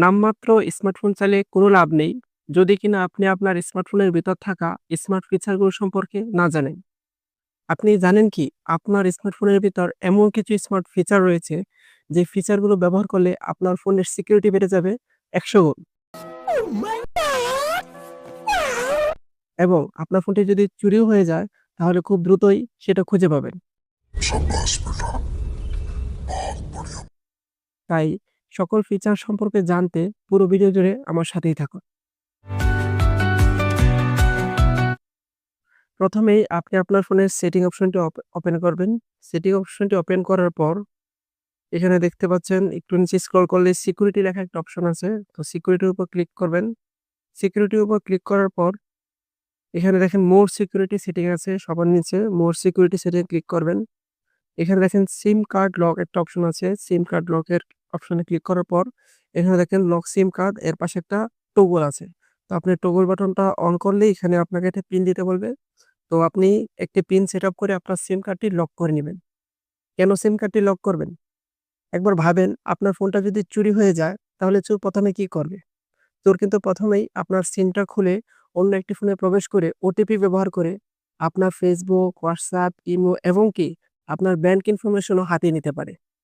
নামমাত্র স্মার্টফোন চালিয়ে কোনো লাভ নেই, যদি কিনা আপনি আপনার স্মার্টফোনের ভিতর থাকা স্মার্ট ফিচারগুলো সম্পর্কে না জানেন। আপনি জানেন কি? আপনার স্মার্টফোনের ভিতর এমন কিছু স্মার্ট ফিচার রয়েছে, যে ফিচারগুলো ব্যবহার করলে আপনার ফোনের সিকিউরিটি বেড়ে যাবে ১০০ গুণ। এবং আপনার ফোনটি যদি চুরিও হয়ে যায়, তাহলে খুব দ্রুতই সেটা খুঁজে পাবেন। তাই সকল ফিচার সম্পর্কে জানতে পুরো ভিডিও জুড়ে আমার সাথেই থাকুন। প্রথমেই আপনি আপনার ফোনের সেটিং অপশনটি ওপেন করবেন। সেটিং অপশনটি ওপেন করার পর এখানে দেখতে পাচ্ছেন একটু নিচে স্ক্রল করলে সিকিউরিটি লেখা একটা অপশন আছে। তো সিকিউরিটির উপর ক্লিক করবেন। সিকিউরিটির উপর ক্লিক করার পর এখানে দেখেন মোর সিকিউরিটি সেটিং আছে সবার নিচে। মোর সিকিউরিটি সেটিং ক্লিক করবেন। এখানে দেখেন সিম কার্ড লক একটা অপশন আছে। সিম কার্ড লকের অপশনে ক্লিক করার পর এখানে দেখেন লক সিম কার্ড, এর পাশে একটা টগল আছে। তো আপনি টগল বাটনটা অন করলেই এখানে আপনাকে একটা পিন দিতে বলবে। তো আপনি একটি পিন সেটআপ করে আপনার সিম কার্ডটি লক করে নিবেন। কেন সিম কার্ডটি লক করবেন? একবার ভাবেন, আপনার ফোনটা যদি চুরি হয়ে যায়, তাহলে চোর ১ম এ কি করবে? চোর কিন্তু ১ম এই আপনার সিমটা খুলে অন্য একটি ফোনে প্রবেশ করে ওটিপি ব্যবহার করে আপনার Facebook, WhatsApp, ইমো এবং কি আপনার ব্যাংক ইনফরমেশনও হাতিয়ে নিতে পারে।